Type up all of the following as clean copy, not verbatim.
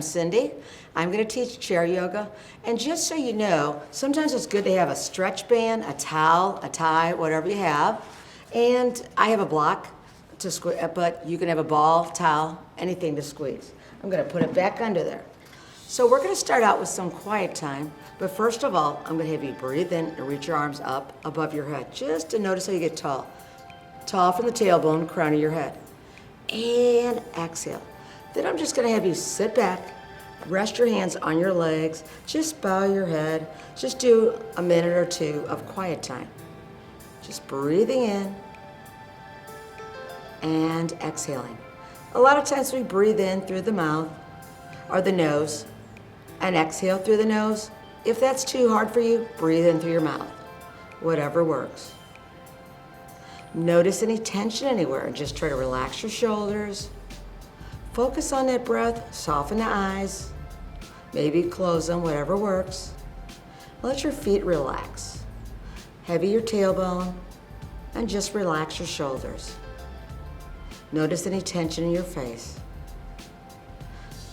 I'm Cindy. I'm going to teach chair yoga. And just so you know, sometimes it's good to have a stretch band, a towel, a tie, whatever you have. And I have a block to squeeze, but you can have a ball, towel, anything to squeeze. I'm going to put it back under there. So we're going to start out with some quiet time. But first of all, I'm going to have you breathe in and reach your arms up above your head, just to notice how you get tall. Tall from the tailbone, crown of your head. And exhale. Then I'm just going to have you sit back, rest your hands on your legs, just bow your head, just do a minute or two of quiet time. Just breathing in and exhaling. A lot of times we breathe in through the mouth or the nose and exhale through the nose. If that's too hard for you, breathe in through your mouth. Whatever works. Notice any tension anywhere and just try to relax your shoulders. Focus on that breath, soften the eyes, maybe close them, whatever works. Let your feet relax. Heavy your tailbone and just relax your shoulders. Notice any tension in your face.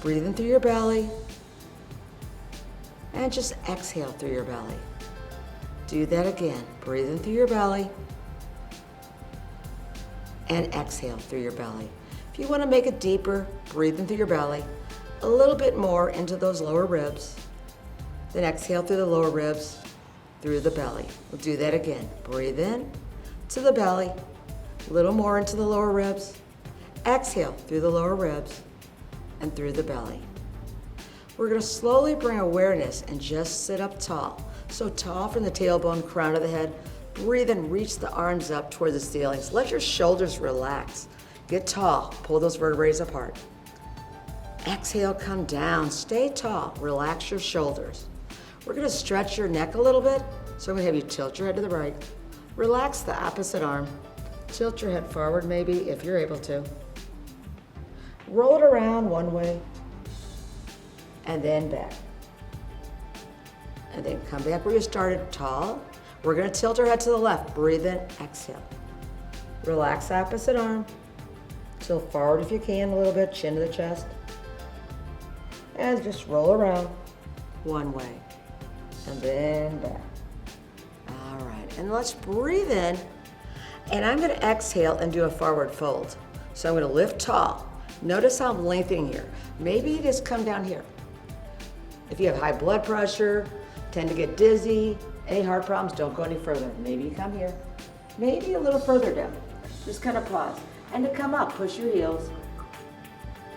Breathe in through your belly and just exhale through your belly. Do that again. Breathe in through your belly and exhale through your belly. If you want to make it deeper, breathe in through your belly, a little bit more into those lower ribs, then exhale through the lower ribs, through the belly. We'll do that again. Breathe in to the belly, a little more into the lower ribs, exhale through the lower ribs and through the belly. We're going to slowly bring awareness and just sit up tall. So tall from the tailbone, crown of the head. Breathe and reach the arms up toward the ceilings. Let your shoulders relax. Get tall, pull those vertebrae apart. Exhale, come down, stay tall, relax your shoulders. We're gonna stretch your neck a little bit, so I'm gonna have you tilt your head to the right. Relax the opposite arm. Tilt your head forward maybe, if you're able to. Roll it around one way, and then back. And then come back where you started, tall. We're gonna tilt our head to the left, breathe in, exhale. Relax the opposite arm. Tilt forward if you can a little bit, chin to the chest. And just roll around one way and then back. All right, and let's breathe in. And I'm gonna exhale and do a forward fold. So I'm gonna lift tall. Notice how I'm lengthening here. Maybe you just come down here. If you have high blood pressure, tend to get dizzy, any heart problems, don't go any further. Maybe you come here. Maybe a little further down. Just kind of pause. And to come up, push your heels,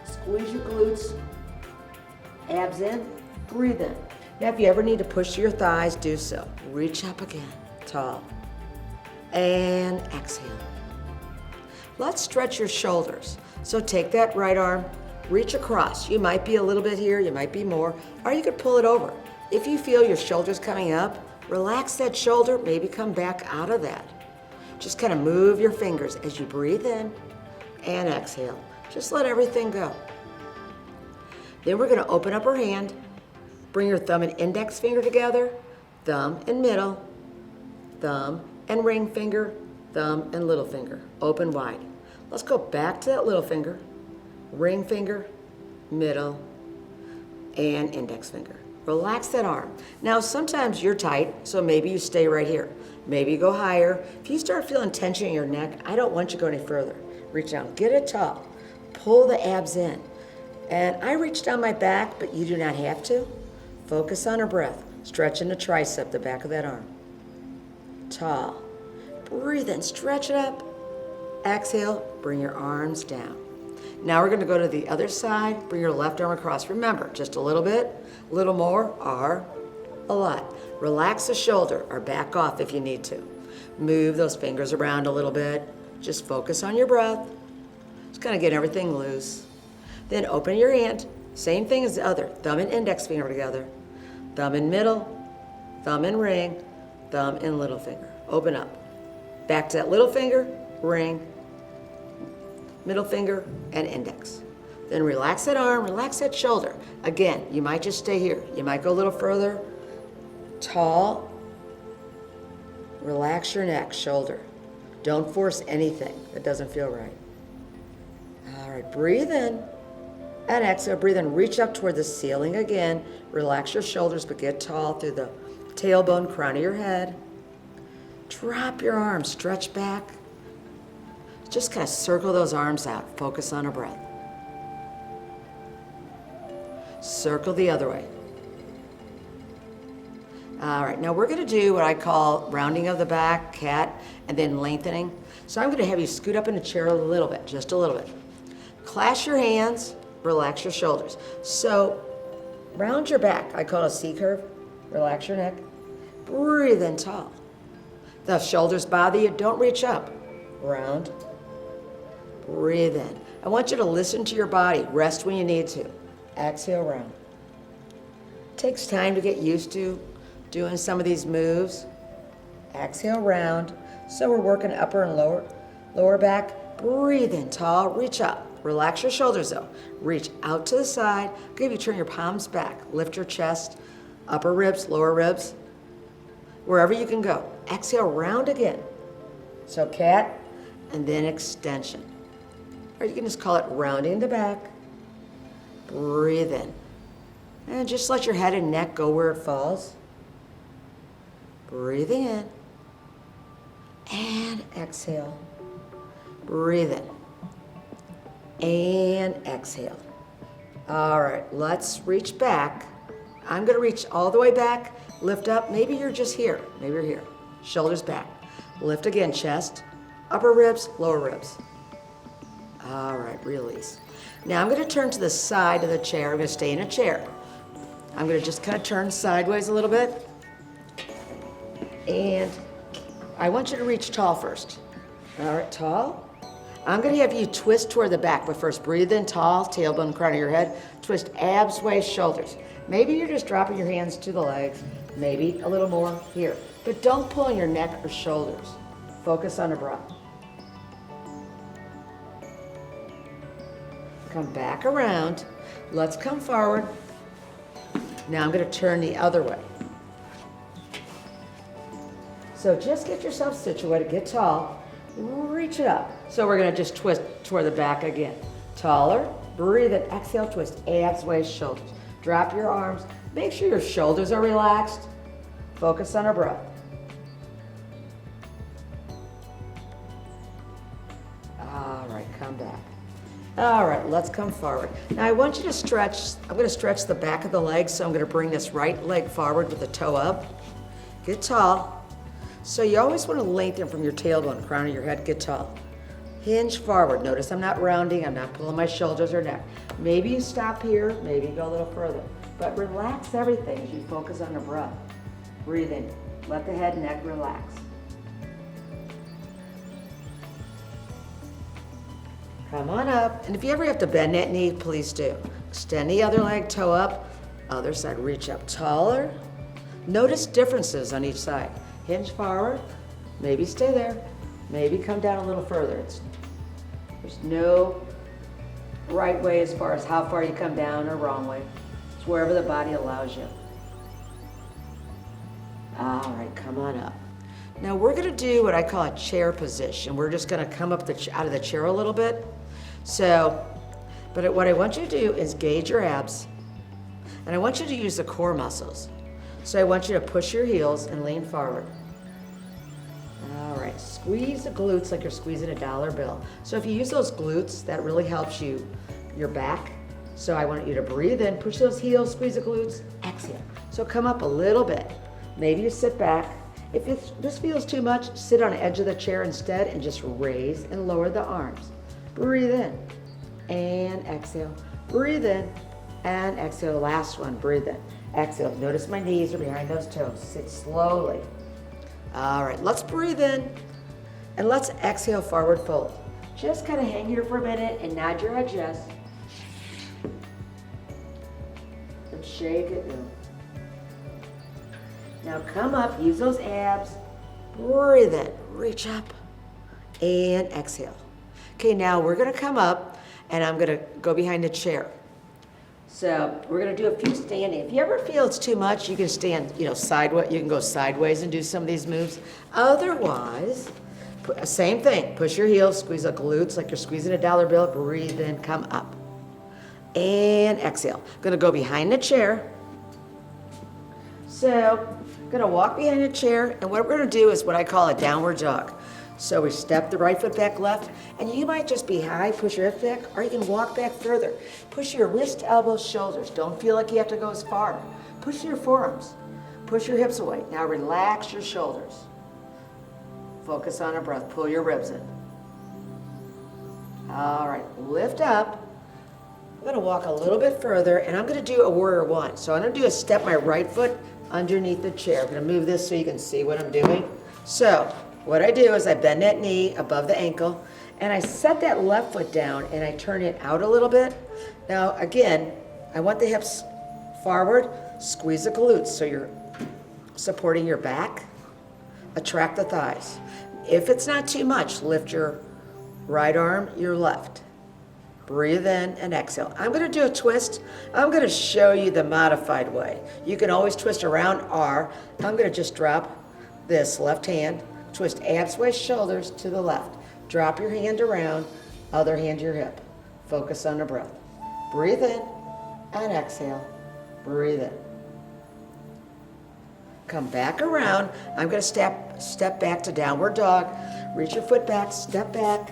squeeze your glutes, abs in, breathe in. Now if you ever need to push your thighs, do so. Reach up again, tall, and exhale. Let's stretch your shoulders. So take that right arm, reach across. You might be a little bit here, you might be more, or you could pull it over. If you feel your shoulders coming up, relax that shoulder, maybe come back out of that. Just kind of move your fingers as you breathe in and exhale. Just let everything go. Then we're going to open up our hand, bring your thumb and index finger together, thumb and middle, thumb and ring finger, thumb and little finger. Open wide. Let's go back to that little finger, ring finger, middle, and index finger. Relax that arm. Now sometimes you're tight, so maybe you stay right here. Maybe you go higher. If you start feeling tension in your neck, I don't want you to go any further. Reach down, get it tall. Pull the abs in. And I reach down my back, but you do not have to. Focus on our breath. Stretching the tricep, the back of that arm. Tall. Breathe in, stretch it up. Exhale, bring your arms down. Now we're gonna go to the other side. Bring your left arm across. Remember, just a little bit, a little more, or a lot. Relax the shoulder or back off if you need to. Move those fingers around a little bit. Just focus on your breath. Just kind of get everything loose. Then open your hand. Same thing as the other. Thumb and index finger together. Thumb and middle, thumb and ring, thumb and little finger. Open up. Back to that little finger, ring, middle finger, and index. Then relax that arm, relax that shoulder. Again, you might just stay here. You might go a little further. Tall. Relax your neck, shoulder. Don't force anything that doesn't feel right. All right, breathe in. And exhale, breathe in, reach up toward the ceiling again. Relax your shoulders, but get tall through the tailbone, crown of your head. Drop your arms, stretch back. Just kind of circle those arms out. Focus on a breath. Circle the other way. All right, now we're gonna do what I call rounding of the back, cat, and then lengthening. So I'm gonna have you scoot up in the chair a little bit, just a little bit. Clasp your hands, relax your shoulders. So round your back, I call it a C curve. Relax your neck. Breathe in tall. The shoulders bother you, don't reach up. Round. Breathe in. I want you to listen to your body. Rest when you need to. Exhale, round. Takes time to get used to doing some of these moves. Exhale, round. So we're working upper and lower back. Breathe in tall, reach up. Relax your shoulders though. Reach out to the side. Give you turn your palms back. Lift your chest, upper ribs, lower ribs. Wherever you can go. Exhale, round again. So cat, and then extension. Or you can just call it rounding the back. Breathe in. And just let your head and neck go where it falls. Breathing in. And exhale. Breathe in. And exhale. All right, let's reach back. I'm gonna reach all the way back. Lift up, maybe you're just here, maybe you're here. Shoulders back. Lift again, chest, upper ribs, lower ribs. All right, release. Now I'm gonna turn to the side of the chair. I'm gonna stay in a chair. I'm gonna just kind of turn sideways a little bit. And I want you to reach tall first. All right, tall. I'm gonna have you twist toward the back, but first breathe in tall, tailbone, crown of your head. Twist abs, waist, shoulders. Maybe you're just dropping your hands to the legs, maybe a little more here. But don't pull on your neck or shoulders. Focus on the breath. Come back around. Let's come forward. Now I'm gonna turn the other way. So just get yourself situated, get tall, reach it up. So we're gonna just twist toward the back again. Taller, breathe in, exhale, twist, abs, waist, shoulders. Drop your arms, make sure your shoulders are relaxed. Focus on our breath. All right, come back. All right, let's come forward. Now I want you to stretch, I'm gonna stretch the back of the leg, so I'm gonna bring this right leg forward with the toe up. Get tall. So you always wanna lengthen from your tailbone, crown of your head, get tall. Hinge forward. Notice I'm not rounding, I'm not pulling my shoulders or neck. Maybe you stop here, maybe you go a little further. But relax everything as you focus on the breath. Breathe in. Let the head and neck relax. Come on up. And if you ever have to bend that knee, please do. Extend the other leg, toe up. Other side, reach up taller. Notice differences on each side. Hinge forward. Maybe stay there. Maybe come down a little further. There's no right way as far as how far you come down or wrong way. It's wherever the body allows you. All right, come on up. Now we're gonna do what I call a chair position. We're just gonna come up out of the chair a little bit. But what I want you to do is gauge your abs, and I want you to use the core muscles. So I want you to push your heels and lean forward. All right, squeeze the glutes like you're squeezing a dollar bill. So if you use those glutes, that really helps your back. So I want you to breathe in, push those heels, squeeze the glutes, exhale. So come up a little bit. Maybe you sit back. If this feels too much, sit on the edge of the chair instead and just raise and lower the arms. Breathe in and exhale. Breathe in and exhale. Last one, breathe in. Exhale. Notice my knees are behind those toes. Sit slowly. All right, let's breathe in and let's exhale, forward fold. Just kind of hang here for a minute and nod your head yes. And shake it now. Now come up, use those abs, breathe in, reach up, and exhale. Okay, now we're gonna come up and I'm gonna go behind the chair. So we're gonna do a few standing. If you ever feel it's too much, you can stand, sideways. You can go sideways and do some of these moves. Otherwise, same thing. Push your heels, squeeze the glutes like you're squeezing a dollar bill. Breathe in, come up. and exhale. Gonna go behind the chair. So, gonna walk behind the chair, and what we're gonna do is what I call a downward dog. So we step the right foot back left, and you might just be high, push your hips back, or you can walk back further. Push your wrist, elbows, shoulders. Don't feel like you have to go as far. Push your forearms. Push your hips away. Now relax your shoulders. Focus on a breath. Pull your ribs in. All right, lift up. I'm gonna walk a little bit further, and I'm gonna do a warrior one. So I'm gonna do a step my right foot underneath the chair. I'm gonna move this so you can see what I'm doing. So what I do is I bend that knee above the ankle, and I set that left foot down, and I turn it out a little bit. Now again, I want the hips forward, squeeze the glutes so you're supporting your back, attract the thighs. If it's not too much, lift your right arm, your left. Breathe in and exhale. I'm gonna do a twist. I'm gonna show you the modified way. You can always twist around R. I'm gonna just drop this left hand, twist abs, waist, shoulders to the left. Drop your hand around, other hand to your hip. Focus on the breath. Breathe in and exhale. Breathe in. Come back around. I'm gonna step back to downward dog. Reach your foot back, step back.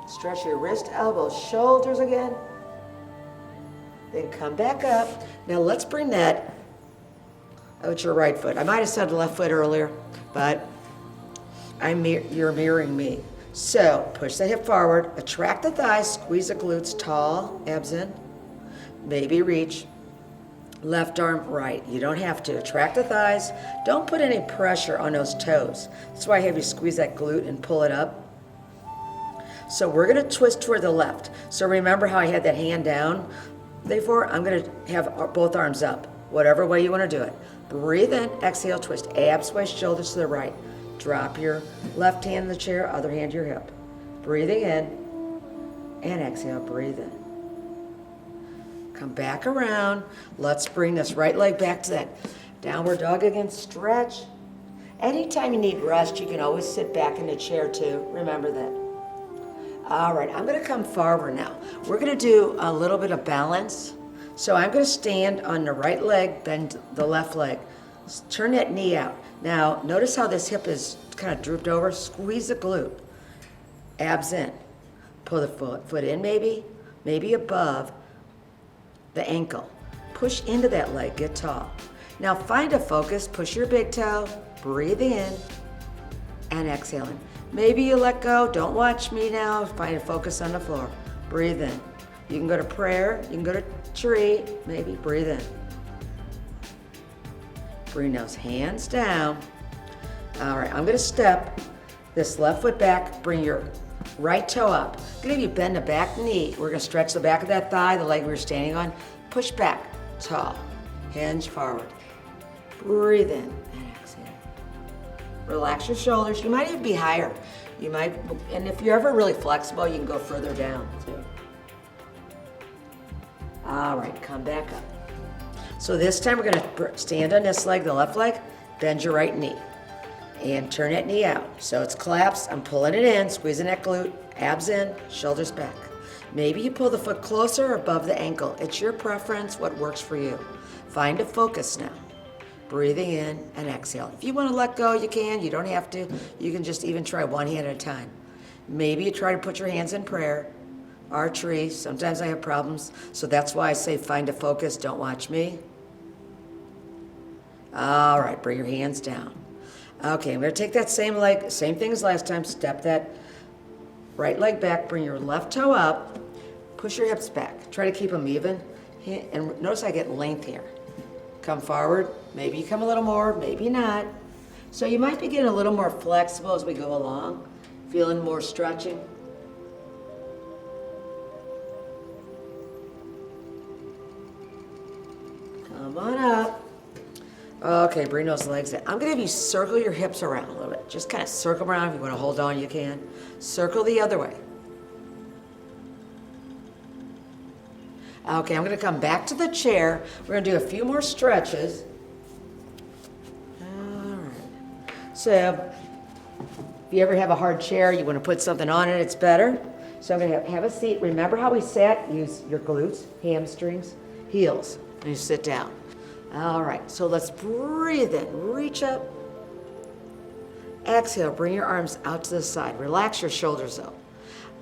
Stretch your wrist, elbows, shoulders again. Then come back up. Now let's bring that out your right foot. I might have said left foot earlier, but you're mirroring me. So push the hip forward, attract the thighs, squeeze the glutes, tall, abs in. Maybe reach. Left arm, right. You don't have to. Attract the thighs. Don't put any pressure on those toes. That's why I have you squeeze that glute and pull it up. So we're gonna twist toward the left. So remember how I had that hand down before? I'm gonna have both arms up, whatever way you wanna do it. Breathe in, exhale, twist abs, waist, shoulders to the right. Drop your left hand in the chair, other hand to your hip. Breathing in, and exhale, breathe in. Come back around. Let's bring this right leg back to that downward dog again, stretch. Anytime you need rest, you can always sit back in the chair too, remember that. All right, I'm gonna come forward now. We're gonna do a little bit of balance. So I'm gonna stand on the right leg, bend the left leg. Turn that knee out. Now, notice how this hip is kind of drooped over. Squeeze the glute. Abs in. Pull the foot in maybe above the ankle. Push into that leg, get tall. Now find a focus, push your big toe, breathe in, and exhaling. Maybe you let go, don't watch me now, find a focus on the floor. Breathe in. You can go to prayer, you can go to tree, maybe breathe in. Bring those hands down. All right, I'm gonna step this left foot back, bring your right toe up. I'm gonna have you bend the back knee. We're gonna stretch the back of that thigh, the leg we were standing on. Push back, tall, hinge forward. Breathe in and exhale. Relax your shoulders. You might even be higher. And if you're ever really flexible, you can go further down too. All right, come back up. So this time we're gonna stand on this leg, the left leg, bend your right knee, and turn that knee out. So it's collapsed, I'm pulling it in, squeezing that glute, abs in, shoulders back. Maybe you pull the foot closer or above the ankle. It's your preference, what works for you. Find a focus now. Breathing in and exhale. If you want to let go, you can. You don't have to. You can just even try one hand at a time. Maybe you try to put your hands in prayer. Archery, sometimes I have problems. So that's why I say find a focus, don't watch me. All right, bring your hands down. Okay, I'm going to take that same leg, same thing as last time. Step that right leg back, bring your left toe up, push your hips back. Try to keep them even. And notice I get length here. Come forward. Maybe you come a little more, maybe not. So you might be getting a little more flexible as we go along, feeling more stretching. Come on up. Okay, bring those legs in. I'm gonna have you circle your hips around a little bit. Just kind of circle around. If you want to hold on, you can. Circle the other way. Okay, I'm gonna come back to the chair. We're gonna do a few more stretches. All right. So, if you ever have a hard chair, you wanna put something on it, it's better. So I'm gonna have a seat. Remember how we sat? Use your glutes, hamstrings, heels, and you sit down. All right, so let's breathe in, reach up. Exhale, bring your arms out to the side. Relax your shoulders though.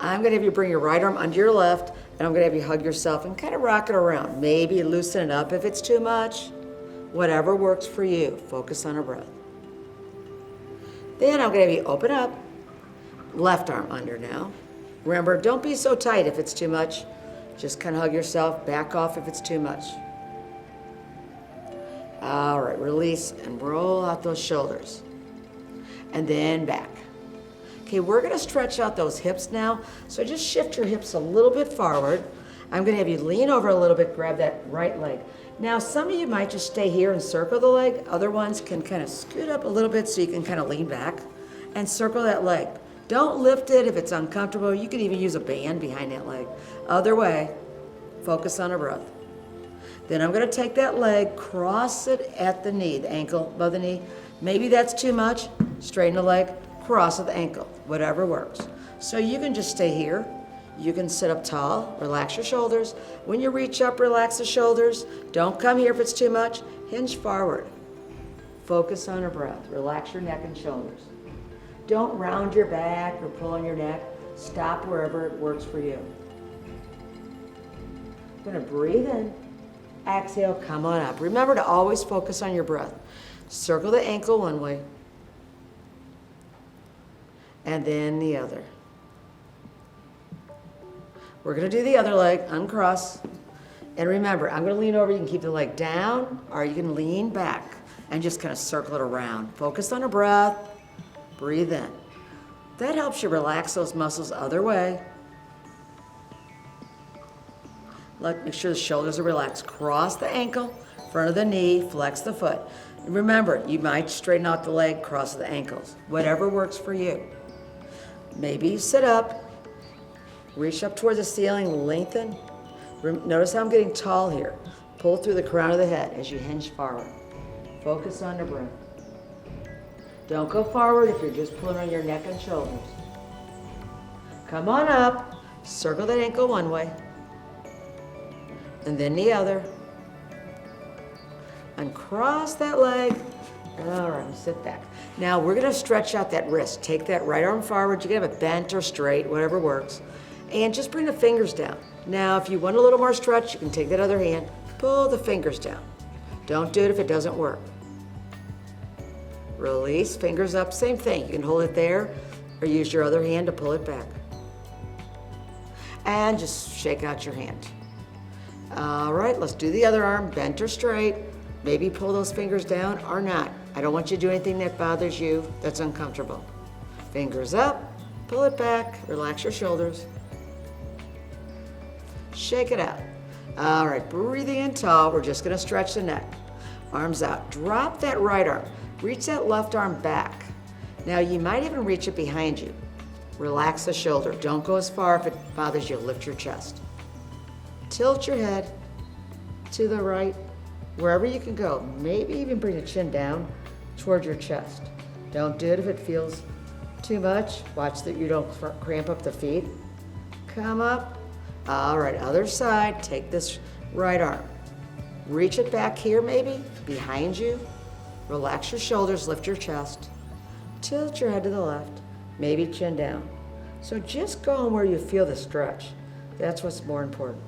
I'm gonna have you bring your right arm under your left, and I'm gonna have you hug yourself and kind of rock it around. Maybe loosen it up if it's too much. Whatever works for you. Focus on a breath. Then I'm gonna have you open up. Left arm under now. Remember, don't be so tight if it's too much. Just kind of hug yourself, back off if it's too much. All right, release and roll out those shoulders. And then back. Okay, we're gonna stretch out those hips now. So just shift your hips a little bit forward. I'm gonna have you lean over a little bit, grab that right leg. Now, some of you might just stay here and circle the leg. Other ones can kind of scoot up a little bit so you can kind of lean back and circle that leg. Don't lift it if it's uncomfortable. You can even use a band behind that leg. Other way, focus on a breath. Then I'm gonna take that leg, cross it at the knee, the ankle above the knee. Maybe that's too much. Straighten the leg, cross at the ankle, whatever works. So you can just stay here. You can sit up tall, relax your shoulders. When you reach up, relax the shoulders. Don't come here if it's too much. Hinge forward. Focus on a breath. Relax your neck and shoulders. Don't round your back or pull on your neck. Stop wherever it works for you. I'm gonna breathe in. Exhale, come on up. Remember to always focus on your breath. Circle the ankle one way. And then the other. We're gonna do the other leg, uncross. And remember, I'm gonna lean over, you can keep the leg down, or you can lean back and just kind of circle it around. Focus on a breath, breathe in. That helps you relax those muscles other way. Make sure the shoulders are relaxed. Cross the ankle, front of the knee, flex the foot. Remember, you might straighten out the leg, cross the ankles. Whatever works for you. Maybe you sit up, reach up towards the ceiling, lengthen. Notice how I'm getting tall here. Pull through the crown of the head as you hinge forward. Focus on the breath. Don't go forward if you're just pulling on your neck and shoulders. Come on up, circle that ankle one way, and then the other. Uncross that leg. All right, sit back. Now we're gonna stretch out that wrist. Take that right arm forward. You can have it bent or straight, whatever works. And just bring the fingers down. Now, if you want a little more stretch, you can take that other hand, pull the fingers down. Don't do it if it doesn't work. Release, fingers up, same thing. You can hold it there or use your other hand to pull it back. And just shake out your hand. All right, let's do the other arm, bent or straight. Maybe pull those fingers down or not. I don't want you to do anything that bothers you, that's uncomfortable. Fingers up, pull it back, relax your shoulders. Shake it out. All right, breathing in tall, we're just gonna stretch the neck. Arms out, drop that right arm. Reach that left arm back. Now you might even reach it behind you. Relax the shoulder. Don't go as far if it bothers you. Lift your chest. Tilt your head to the right, wherever you can go. Maybe even bring the chin down towards your chest. Don't do it if it feels too much. Watch that you don't cramp up the feet. Come up. All right, other side. Take this right arm. Reach it back here maybe, behind you. Relax your shoulders, lift your chest. Tilt your head to the left, maybe chin down. So just go on where you feel the stretch. That's what's more important.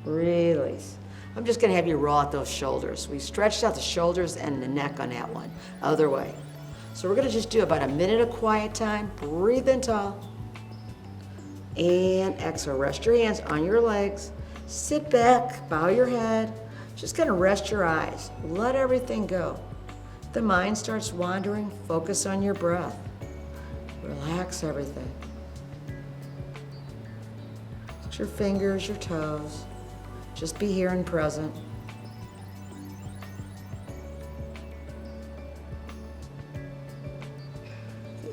Release. I'm just gonna have you roll out those shoulders. We stretched out the shoulders and the neck on that one. Other way. So we're gonna just do about a minute of quiet time. Breathe in tall. And exhale, rest your hands on your legs. Sit back, bow your head. Just gonna rest your eyes. Let everything go. If the mind starts wandering, focus on your breath. Relax everything. Your fingers, your toes. Just be here and present.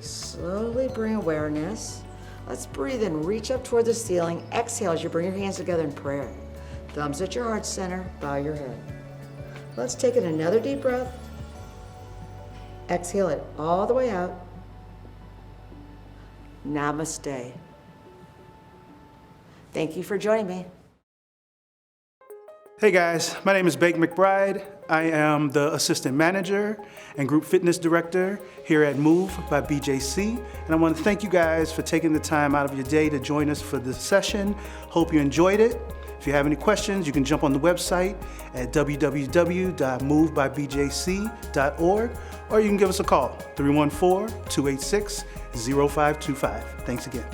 Slowly bring awareness. Let's breathe in, reach up toward the ceiling. Exhale as you bring your hands together in prayer. Thumbs at your heart center, bow your head. Let's take in another deep breath. Exhale it all the way out. Namaste. Thank you for joining me. Hey guys, my name is Bake McBride. I am the Assistant Manager and Group Fitness Director here at Move by BJC. And I want to thank you guys for taking the time out of your day to join us for this session. Hope you enjoyed it. If you have any questions, you can jump on the website at www.movebybjc.org, or you can give us a call, 314-286-0525. Thanks again.